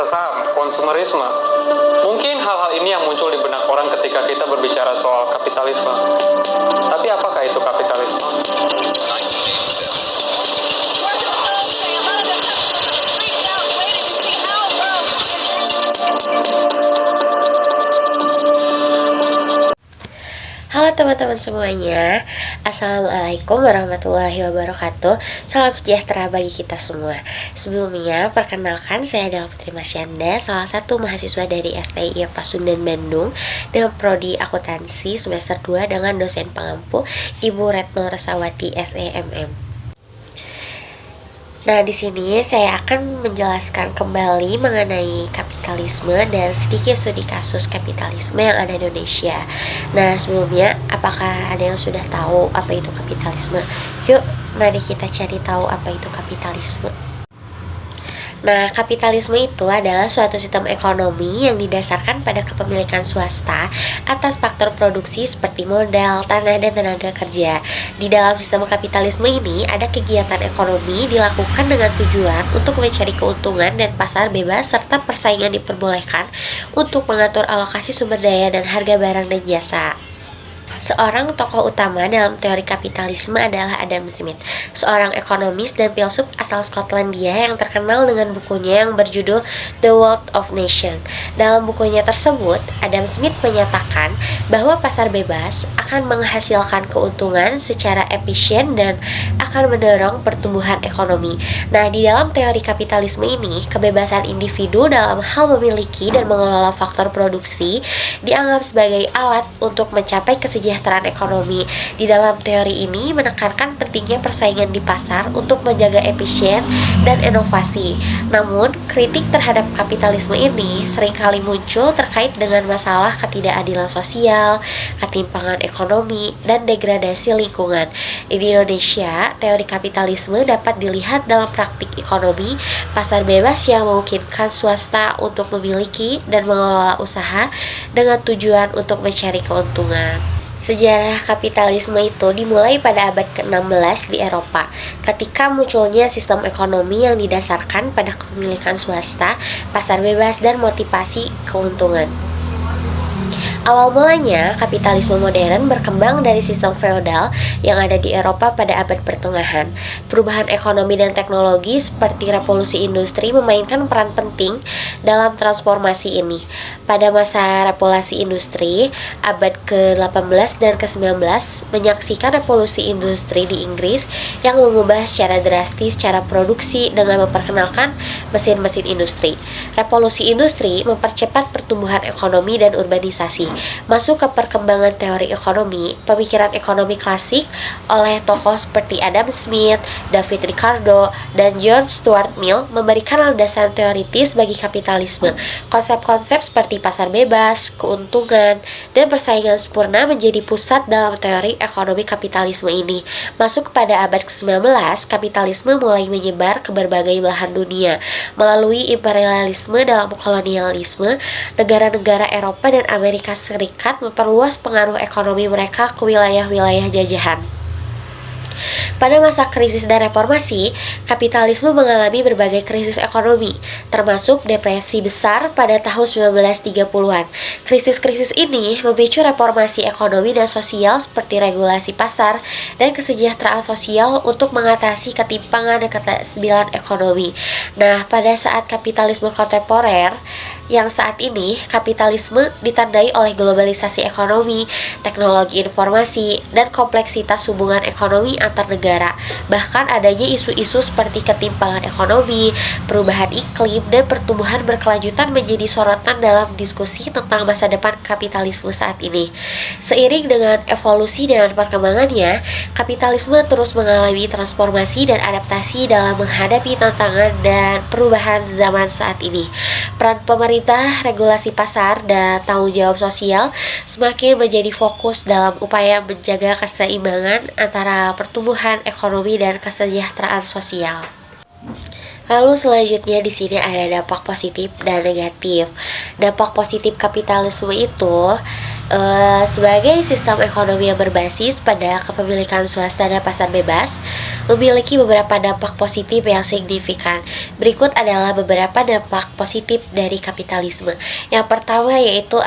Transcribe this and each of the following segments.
Saham, konsumerisme. Mungkin hal-hal ini yang muncul di benak orang ketika kita berbicara soal kapitalisme. Tapi apakah itu kapitalisme? Halo teman-teman semuanya, Assalamualaikum warahmatullahi wabarakatuh. Salam sejahtera bagi kita semua. Sebelumnya, perkenalkan saya adalah Putri Masyanda, salah satu mahasiswa dari STI Pasundan Bandung dengan prodi akuntansi semester 2 dengan dosen pengampu Ibu Retno Resawati SEMM. Nah, di sini saya akan menjelaskan kembali mengenai kapitalisme dan sedikit studi kasus kapitalisme yang ada di Indonesia. Nah, sebelumnya, apakah ada yang sudah tahu apa itu kapitalisme? Yuk, mari kita cari tahu apa itu kapitalisme. Nah, kapitalisme itu adalah suatu sistem ekonomi yang didasarkan pada kepemilikan swasta atas faktor produksi seperti modal, tanah, dan tenaga kerja. Di dalam sistem kapitalisme ini, ada kegiatan ekonomi dilakukan dengan tujuan untuk mencari keuntungan dan pasar bebas serta persaingan diperbolehkan untuk mengatur alokasi sumber daya dan harga barang dan jasa. Seorang tokoh utama dalam teori kapitalisme adalah Adam Smith, seorang ekonomis dan filsuf asal Skotlandia yang terkenal dengan bukunya yang berjudul The Wealth of Nations. Dalam bukunya tersebut, Adam Smith menyatakan bahwa pasar bebas akan menghasilkan keuntungan secara efisien dan akan mendorong pertumbuhan ekonomi. Nah, di dalam teori kapitalisme ini, kebebasan individu dalam hal memiliki dan mengelola faktor produksi dianggap sebagai alat untuk mencapai kesejahteraan ekonomi. Di dalam teori ini menekankan pentingnya persaingan di pasar untuk menjaga efisien dan inovasi. Namun, kritik terhadap kapitalisme ini seringkali muncul terkait dengan masalah ketidakadilan sosial, ketimpangan ekonomi, dan degradasi lingkungan. Di Indonesia, teori kapitalisme dapat dilihat dalam praktik ekonomi pasar bebas yang memungkinkan swasta untuk memiliki dan mengelola usaha dengan tujuan untuk mencari keuntungan. Sejarah kapitalisme itu dimulai pada abad ke-16 di Eropa, ketika munculnya sistem ekonomi yang didasarkan pada kepemilikan swasta, pasar bebas, dan motivasi keuntungan. Awal mulanya, kapitalisme modern berkembang dari sistem feodal yang ada di Eropa pada abad pertengahan. Perubahan ekonomi dan teknologi seperti revolusi industri memainkan peran penting dalam transformasi ini. Pada masa revolusi industri, abad ke-18 dan ke-19 menyaksikan revolusi industri di Inggris yang mengubah secara drastis cara produksi dengan memperkenalkan mesin-mesin industri. Revolusi industri mempercepat pertumbuhan ekonomi dan urbanisasi. Masuk ke perkembangan teori ekonomi, pemikiran ekonomi klasik oleh tokoh seperti Adam Smith, David Ricardo, dan John Stuart Mill memberikan landasan teoritis bagi kapitalisme. Konsep-konsep seperti pasar bebas, keuntungan, dan persaingan sempurna menjadi pusat dalam teori ekonomi kapitalisme ini. Masuk pada abad ke-19, kapitalisme mulai menyebar ke berbagai belahan dunia. Melalui imperialisme dalam kolonialisme, negara-negara Eropa dan Amerika Serikat memperluas pengaruh ekonomi mereka ke wilayah-wilayah jajahan. Pada masa krisis dan reformasi, kapitalisme mengalami berbagai krisis ekonomi, termasuk depresi besar pada tahun 1930-an. Krisis-krisis ini memicu reformasi ekonomi dan sosial seperti regulasi pasar dan kesejahteraan sosial untuk mengatasi ketimpangan dan keterstabilan ekonomi. Nah, pada saat kapitalisme kontemporer, yang saat ini kapitalisme ditandai oleh globalisasi ekonomi, teknologi informasi, dan kompleksitas hubungan ekonomi antar negara. Bahkan adanya isu-isu seperti ketimpangan ekonomi, perubahan iklim, dan pertumbuhan berkelanjutan menjadi sorotan dalam diskusi tentang masa depan kapitalisme saat ini. Seiring dengan evolusi dan perkembangannya, kapitalisme terus mengalami transformasi dan adaptasi dalam menghadapi tantangan dan perubahan zaman saat ini. Peran pemerintah, regulasi pasar, dan tanggung jawab sosial semakin menjadi fokus dalam upaya menjaga keseimbangan antara pertumbuhan ekonomi dan kesejahteraan sosial. Lalu selanjutnya di sini ada dampak positif dan negatif. Dampak positif kapitalisme itu sebagai sistem ekonomi yang berbasis pada kepemilikan swasta dan pasar bebas, memiliki beberapa dampak positif yang signifikan. Berikut adalah beberapa dampak positif dari kapitalisme. Yang pertama yaitu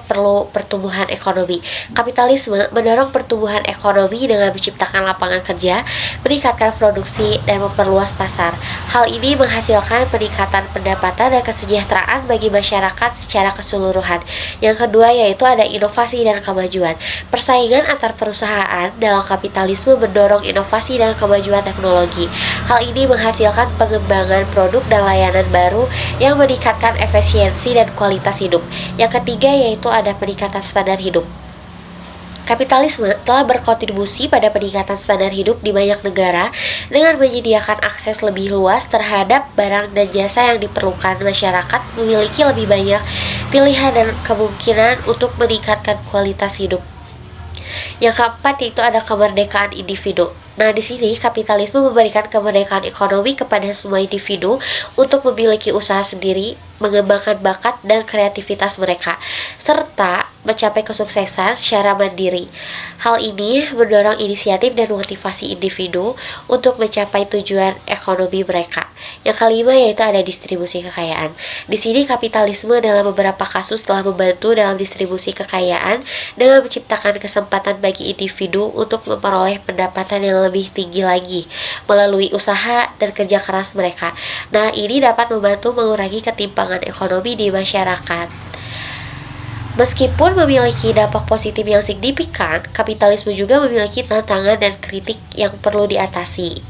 perlu pertumbuhan ekonomi. Kapitalisme mendorong pertumbuhan ekonomi dengan menciptakan lapangan kerja, meningkatkan produksi, dan memperluas pasar. Hal ini menghasilkan peningkatan pendapatan dan kesejahteraan bagi masyarakat secara keseluruhan. Yang kedua yaitu ada inovasi dan kemajuan. Persaingan antar perusahaan dalam kapitalisme mendorong inovasi dan kemajuan teknologi. Hal ini menghasilkan pengembangan produk dan layanan baru yang meningkatkan efisiensi dan kualitas hidup. Yang ketiga yaitu ada peningkatan standar hidup. Kapitalisme telah berkontribusi pada peningkatan standar hidup di banyak negara dengan menyediakan akses lebih luas terhadap barang dan jasa yang diperlukan. Masyarakat memiliki lebih banyak pilihan dan kemungkinan untuk meningkatkan kualitas hidup. Yang keempat yaitu ada kemerdekaan individu. Nah, di sini kapitalisme memberikan kemerdekaan ekonomi kepada semua individu untuk memiliki usaha sendiri, mengembangkan bakat dan kreativitas mereka, serta mencapai kesuksesan secara mandiri. Hal ini mendorong inisiatif dan motivasi individu untuk mencapai tujuan ekonomi mereka. Yang kelima yaitu ada distribusi kekayaan. Di sini kapitalisme dalam beberapa kasus telah membantu dalam distribusi kekayaan dengan menciptakan kesempatan bagi individu untuk memperoleh pendapatan yang lebih tinggi lagi melalui usaha dan kerja keras mereka. Nah, ini dapat membantu mengurangi ketimpangan ekonomi di masyarakat. Meskipun memiliki dampak positif yang signifikan, kapitalisme juga memiliki tantangan dan kritik yang perlu diatasi.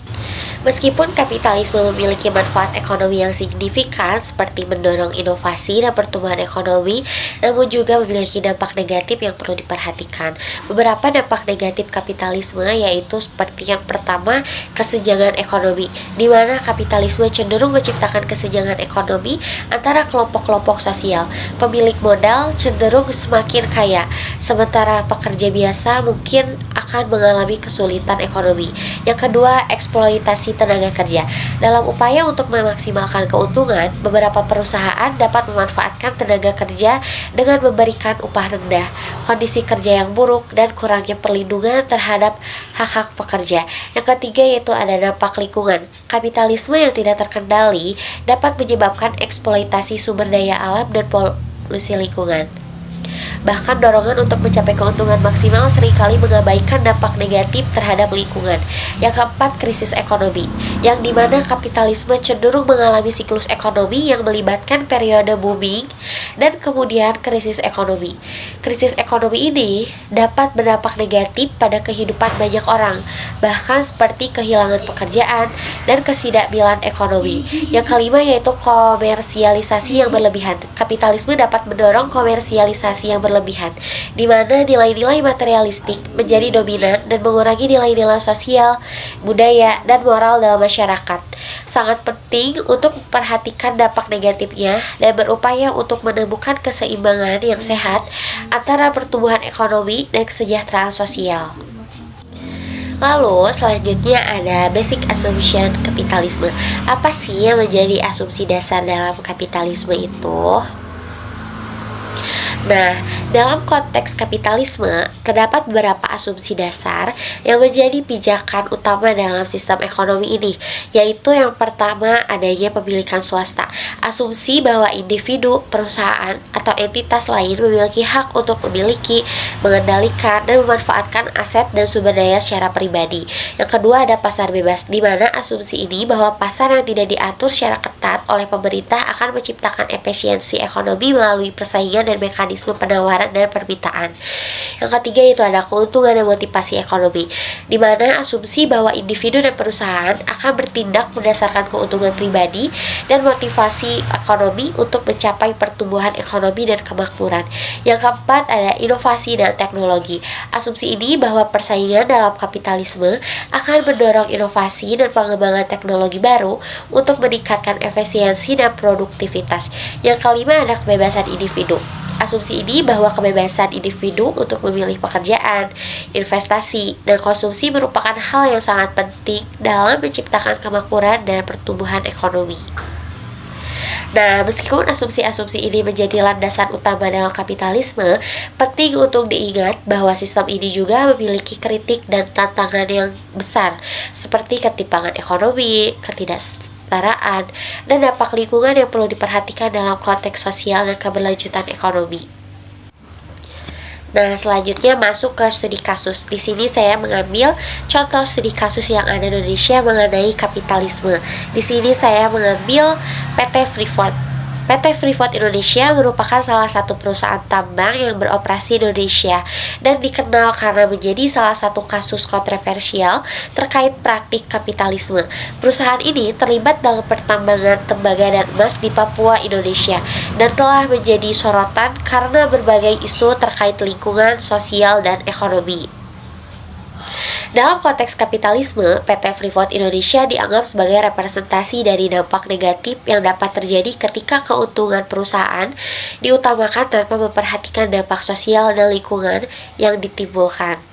Meskipun kapitalisme memiliki manfaat ekonomi yang signifikan seperti mendorong inovasi dan pertumbuhan ekonomi, namun juga memiliki dampak negatif yang perlu diperhatikan. Beberapa dampak negatif kapitalisme yaitu seperti yang pertama, kesenjangan ekonomi, di mana kapitalisme cenderung menciptakan kesenjangan ekonomi antara kelompok-kelompok sosial. Pemilik modal cenderung semakin kaya, sementara pekerja biasa mungkin akan mengalami kesulitan ekonomi. Yang kedua, eksploitasi tenaga kerja. Dalam upaya untuk memaksimalkan keuntungan, beberapa perusahaan dapat memanfaatkan tenaga kerja dengan memberikan upah rendah, kondisi kerja yang buruk, dan kurangnya perlindungan terhadap hak-hak pekerja. Yang ketiga yaitu ada dampak lingkungan. Kapitalisme yang tidak terkendali dapat menyebabkan eksploitasi sumber daya alam dan polusi lingkungan. Bahkan dorongan untuk mencapai keuntungan maksimal seringkali mengabaikan dampak negatif terhadap lingkungan. Yang keempat, krisis ekonomi, yang dimana kapitalisme cenderung mengalami siklus ekonomi yang melibatkan periode booming dan kemudian krisis ekonomi. Krisis ekonomi ini dapat berdampak negatif pada kehidupan banyak orang, bahkan seperti kehilangan pekerjaan dan ketidakadilan ekonomi. Yang kelima yaitu komersialisasi yang berlebihan. Kapitalisme dapat mendorong komersialisasi yang berlebihan, di mana nilai-nilai materialistik menjadi dominan dan mengurangi nilai-nilai sosial, budaya, dan moral dalam masyarakat. Sangat penting untuk memperhatikan dampak negatifnya dan berupaya untuk menemukan keseimbangan yang sehat antara pertumbuhan ekonomi dan kesejahteraan sosial. Lalu selanjutnya ada basic assumption kapitalisme. Apa sih yang menjadi asumsi dasar dalam kapitalisme itu? Nah, dalam konteks kapitalisme, terdapat beberapa asumsi dasar yang menjadi pijakan utama dalam sistem ekonomi ini, yaitu yang pertama adanya pemilikan swasta. Asumsi bahwa individu, perusahaan, atau entitas lain memiliki hak untuk memiliki, mengendalikan, dan memanfaatkan aset dan sumber daya secara pribadi. Yang kedua ada pasar bebas, di mana asumsi ini bahwa pasar yang tidak diatur secara ketat oleh pemerintah akan menciptakan efisiensi ekonomi melalui persaingan dan mekanisme penawaran dan permintaan. Yang ketiga itu ada keuntungan dan motivasi ekonomi, di mana asumsi bahwa individu dan perusahaan akan bertindak berdasarkan keuntungan pribadi dan motivasi ekonomi untuk mencapai pertumbuhan ekonomi dan kemakmuran. Yang keempat ada inovasi dan teknologi. Asumsi ini bahwa persaingan dalam kapitalisme akan mendorong inovasi dan pengembangan teknologi baru untuk meningkatkan efisiensi dan produktivitas. Yang kelima ada kebebasan individu. Asumsi ini bahwa kebebasan individu untuk memilih pekerjaan, investasi, dan konsumsi merupakan hal yang sangat penting dalam menciptakan kemakmuran dan pertumbuhan ekonomi. Nah, meskipun asumsi-asumsi ini menjadi landasan utama dalam kapitalisme, penting untuk diingat bahwa sistem ini juga memiliki kritik dan tantangan yang besar, seperti ketimpangan ekonomi, ketidaksetaraan, dan dampak lingkungan yang perlu diperhatikan dalam konteks sosial dan keberlanjutan ekonomi. Nah, selanjutnya masuk ke studi kasus. Di sini saya mengambil contoh studi kasus yang ada di Indonesia mengenai kapitalisme. Di sini saya mengambil PT Freeport. PT Freeport Indonesia merupakan salah satu perusahaan tambang yang beroperasi di Indonesia dan dikenal karena menjadi salah satu kasus kontroversial terkait praktik kapitalisme. Perusahaan ini terlibat dalam pertambangan tembaga dan emas di Papua, Indonesia, dan telah menjadi sorotan karena berbagai isu terkait lingkungan, sosial, dan ekonomi. Dalam konteks kapitalisme, PT Freeport Indonesia dianggap sebagai representasi dari dampak negatif yang dapat terjadi ketika keuntungan perusahaan diutamakan tanpa memperhatikan dampak sosial dan lingkungan yang ditimbulkan.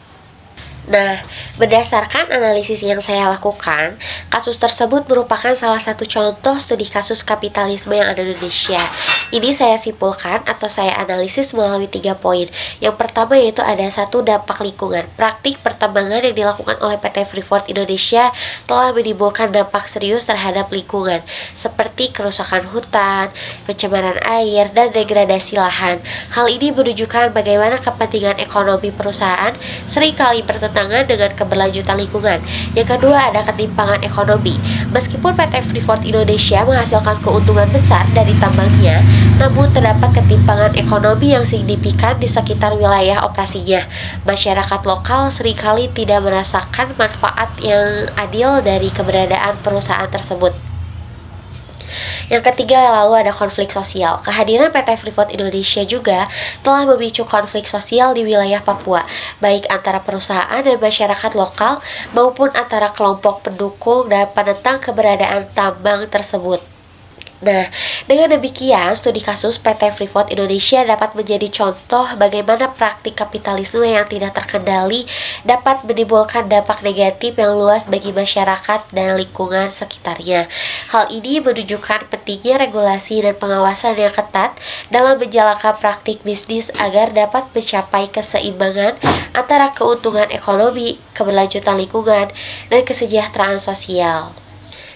Nah, berdasarkan analisis yang saya lakukan, kasus tersebut merupakan salah satu contoh studi kasus kapitalisme yang ada di Indonesia. Ini saya simpulkan atau saya analisis melalui 3 poin. Yang pertama yaitu ada 1, dampak lingkungan. Praktik pertambangan yang dilakukan oleh PT Freeport Indonesia telah menimbulkan dampak serius terhadap lingkungan, seperti kerusakan hutan, pencemaran air, dan degradasi lahan. Hal ini menunjukkan bagaimana kepentingan ekonomi perusahaan seringkali bertentangan dengan keberlanjutan lingkungan. Yang kedua ada ketimpangan ekonomi. Meskipun PT Freeport Indonesia menghasilkan keuntungan besar dari tambangnya, namun terdapat ketimpangan ekonomi yang signifikan di sekitar wilayah operasinya. Masyarakat lokal seringkali tidak merasakan manfaat yang adil dari keberadaan perusahaan tersebut. Yang ketiga, lalu ada konflik sosial. Kehadiran PT Freeport Indonesia juga telah memicu konflik sosial di wilayah Papua, baik antara perusahaan dan masyarakat lokal maupun antara kelompok pendukung dan penentang keberadaan tambang tersebut. Nah, dengan demikian, studi kasus PT Freeport Indonesia dapat menjadi contoh bagaimana praktik kapitalisme yang tidak terkendali dapat menimbulkan dampak negatif yang luas bagi masyarakat dan lingkungan sekitarnya. Hal ini menunjukkan pentingnya regulasi dan pengawasan yang ketat dalam menjalankan praktik bisnis agar dapat mencapai keseimbangan antara keuntungan ekonomi, keberlanjutan lingkungan, dan kesejahteraan sosial.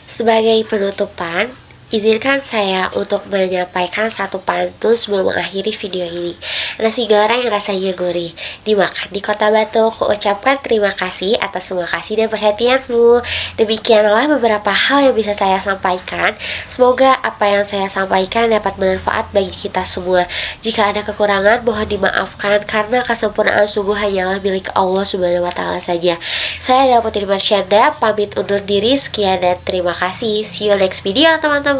Sebagai penutupan, izinkan saya untuk menyampaikan satu pantun sebelum mengakhiri video ini. Nasi goreng rasanya gurih, dimakan di Kota Batu. Kuucapkan terima kasih atas semua kasih dan perhatianmu. Demikianlah beberapa hal yang bisa saya sampaikan. Semoga apa yang saya sampaikan dapat bermanfaat bagi kita semua. Jika ada kekurangan, mohon dimaafkan karena kesempurnaan sungguh hanyalah milik Allah Subhanahu wa Ta'ala saja. Saya Putri Marsyanda, pamit undur diri. Sekian dan terima kasih. See you next video, teman-teman.